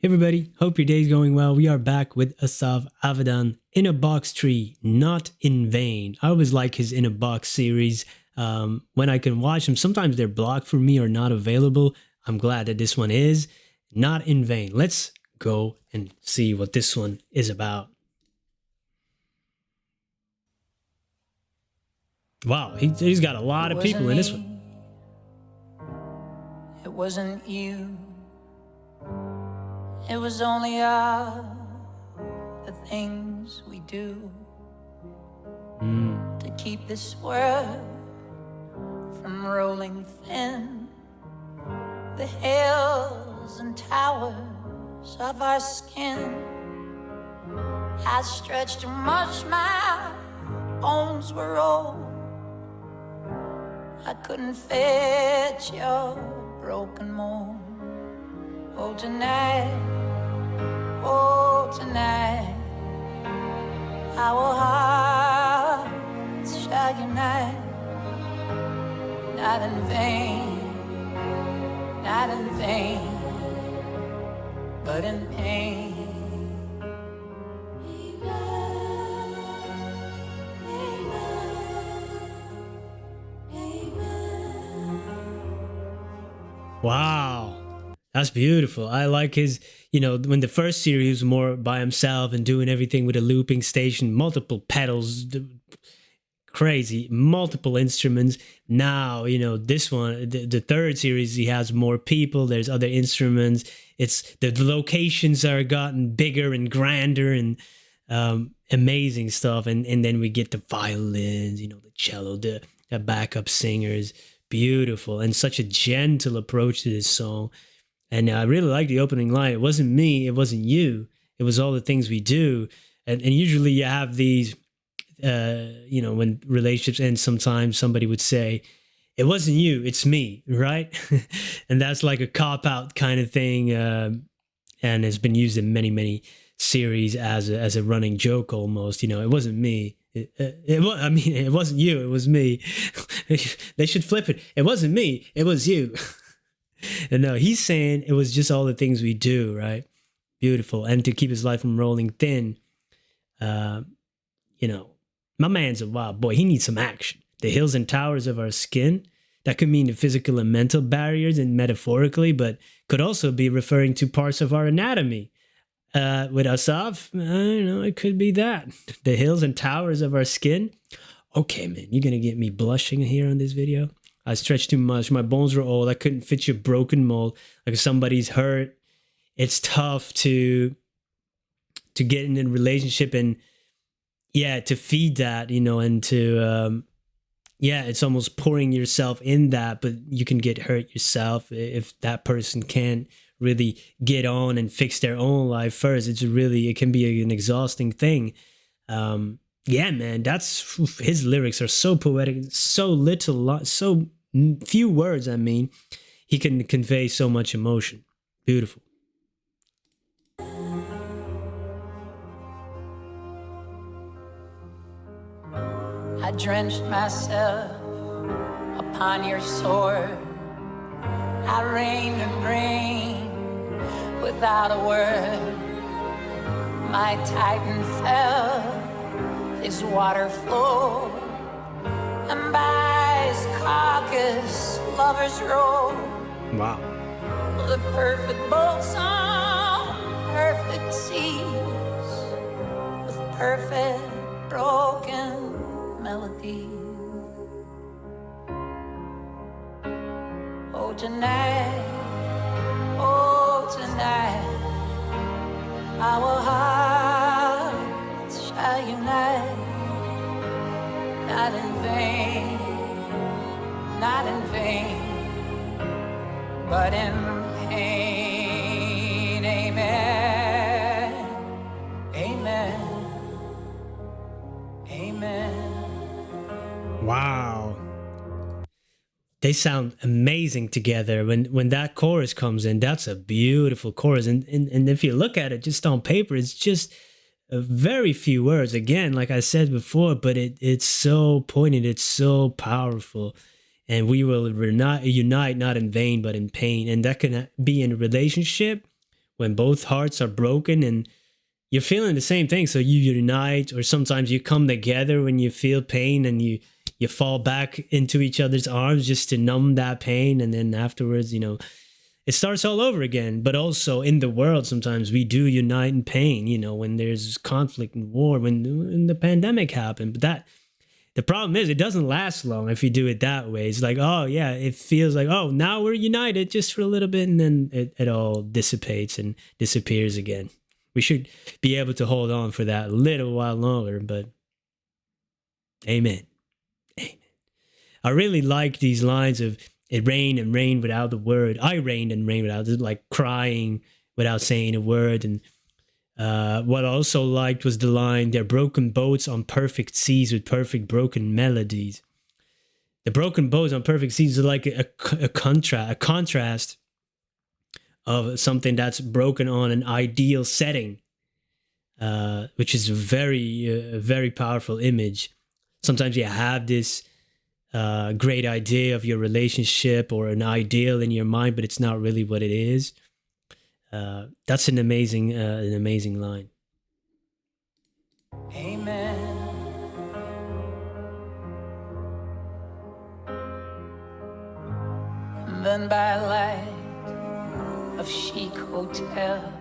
Hey everybody, hope your day's going well. We are back with Asaf Avidan in a box tree, not in vain. I always like his in a box series. When I can watch them, sometimes they're blocked for me or not available. I'm glad that this one is not in vain. Let's go and see what this one is about. Wow, he's got a lot of people in this one. It wasn't you. It was only the things we do to keep this world from rolling thin. The hills and towers of our skin had stretched too much, my bones were old. I couldn't fit your broken mold. Oh, tonight, our hearts shall unite. Not in vain, but in pain. Wow. That's beautiful. I like his, when the first series was more by himself and doing everything with a looping station, multiple pedals, crazy, multiple instruments. Now, this one, the third series, he has more people. There's other instruments. It's the locations are gotten bigger and grander and amazing stuff. And then we get the violins, the cello, the backup singers. Beautiful and such a gentle approach to this song. And I really like the opening line. It wasn't me, it wasn't you. It was all the things we do. And usually you have these, when relationships end, sometimes somebody would say, it wasn't you, it's me, right? And that's like a cop-out kind of thing. And has been used in many, many series as a running joke almost. It wasn't me. It wasn't you, it was me. They should flip it. It wasn't me, it was you. And no, he's saying it was just all the things we do, right? Beautiful. And to keep his life from rolling thin, my man's a wild boy. He needs some action. The hills and towers of our skin, that could mean the physical and mental barriers and metaphorically, but could also be referring to parts of our anatomy. With Asaf, it could be that. The hills and towers of our skin. Okay, man, you're going to get me blushing here on this video. I stretched too much. My bones were old. I couldn't fit your broken mold. Like if somebody's hurt, it's tough to get in a relationship and to feed that, and to it's almost pouring yourself in that, but you can get hurt yourself if that person can't really get on and fix their own life first. It can be an exhausting thing. Man, that's his lyrics are so poetic, so few words. He can convey so much emotion. Beautiful. I drenched myself upon your sword. I rained and rained without a word. My Titan fell, his water flowed, and by his carcass lovers roll. Wow. The perfect boats on perfect seas, with perfect broken melody. Oh, tonight, our hearts shall unite. Not in vain, but in pain. Amen, amen. Wow. They sound amazing together. When that chorus comes in, that's a beautiful chorus. And if you look at it just on paper, it's just a very few words. Again, like I said before, but it's so poignant, it's so powerful. And we will unite not in vain, but in pain. And that can be in a relationship when both hearts are broken and you're feeling the same thing. So you unite, or sometimes you come together when you feel pain and you fall back into each other's arms just to numb that pain. And then afterwards, it starts all over again. But also in the world, sometimes we do unite in pain, when there's conflict and war, when the pandemic happened. But the problem is it doesn't last long if you do it that way. It's like, oh yeah, it feels like, oh, now we're united just for a little bit, and then it all dissipates and disappears again. We should be able to hold on for that a little while longer, but amen. Amen. I really like these lines of it rained and rained without the word. I rained and rained without, like crying without saying a word. And what I also liked was the line, they're broken boats on perfect seas with perfect broken melodies. The broken boats on perfect seas are like a contrast of something that's broken on an ideal setting, which is a very powerful image. Sometimes you have this great idea of your relationship or an ideal in your mind, but it's not really what it is. That's an amazing line. Amen. And then by light of chic hotels,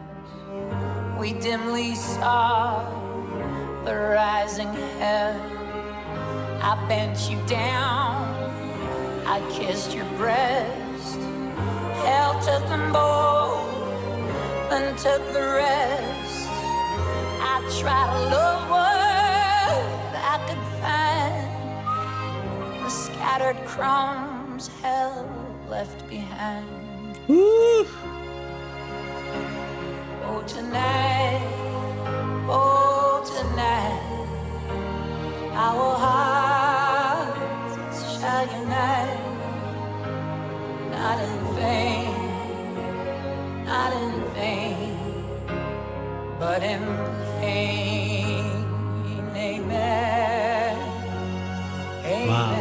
we dimly saw the rising hell. I bent you down, I kissed your breast, hell took them both, then took the rest. I tried to love what I could find, the scattered crumbs hell left behind. Woo! Oh, tonight, oh, tonight, our hearts shall unite, not in vain, not in vain, but in pain. Amen. Amen. Wow.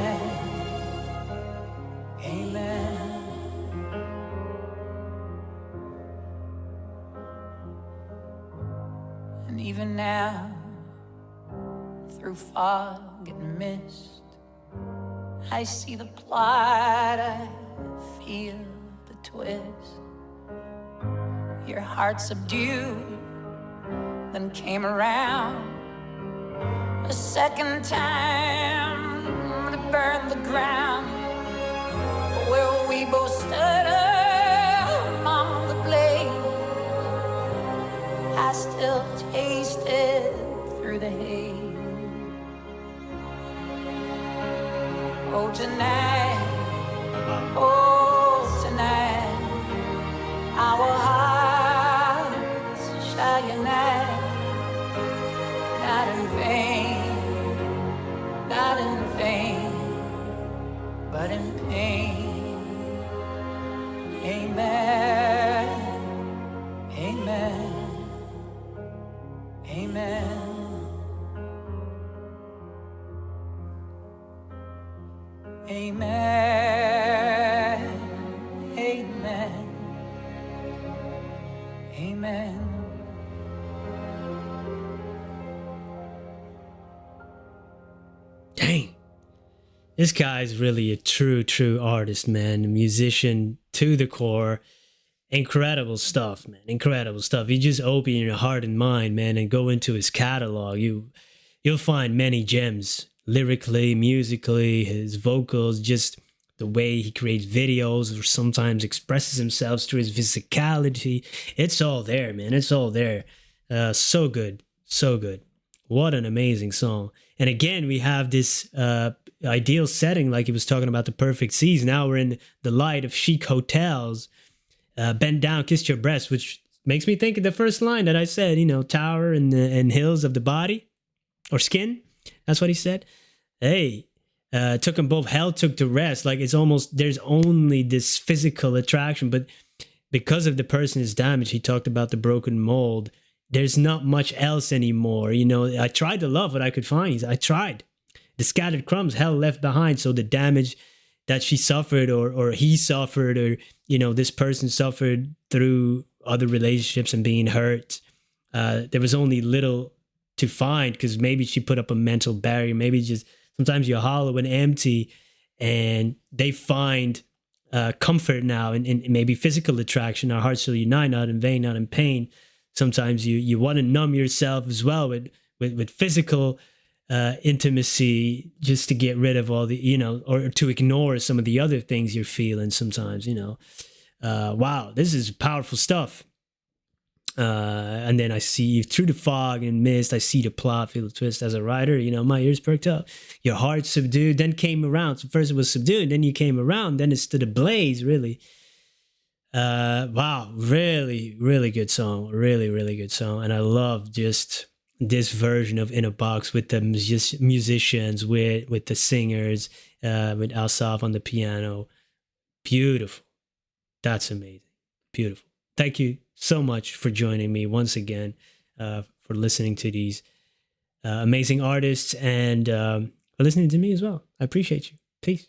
Amen. And even now, through fog and mist, I see the plot, I feel the twist. Your heart subdued, then came around a second time to burn the ground where we both stood among the blaze. I still taste it through the haze. Oh, tonight, oh, tonight, our hearts shall unite, not in vain, not in vain, but in pain. Amen, amen, amen. Amen, amen, amen. Dang. This guy's really a true artist, man. A musician to the core. Incredible stuff, man. Incredible stuff. You just open your heart and mind, man, and go into his catalog. You'll find many gems. Lyrically, musically, his vocals, just the way he creates videos or sometimes expresses himself through his physicality. It's all there, man. It's all there. So good. So good. What an amazing song. And again, we have this ideal setting, like he was talking about the perfect seas. Now we're in the light of chic hotels. Bend down, kiss your breast, which makes me think of the first line that I said, tower and hills of the body or skin. That's what he said. Hey, took them both. Hell took the rest. Like it's almost, there's only this physical attraction, but because of the person is damaged, he talked about the broken mold. There's not much else anymore. I tried to love what I could find. I tried. The scattered crumbs hell left behind. So the damage that she suffered or he suffered or, this person suffered through other relationships and being hurt. There was only little to find because maybe she put up a mental barrier. Maybe just sometimes you're hollow and empty, and they find comfort now in maybe physical attraction. Our hearts shall unite, not in vain, not in pain. Sometimes you want to numb yourself as well with physical intimacy, just to get rid of all the, or to ignore some of the other things you're feeling sometimes, wow, this is powerful stuff. And then I see through the fog and mist, I see the plot, feel the twist. As a writer, my ears perked up. Your heart subdued, then came around. So first it was subdued, then you came around, then it stood ablaze, really. Wow, really, really good song. Really, really good song. And I love just this version of In a Box with the musicians, with the singers, with Asaf on the piano. Beautiful. That's amazing. Beautiful. Thank you so much for joining me once again, for listening to these amazing artists, and for listening to me as well. I appreciate you. Peace.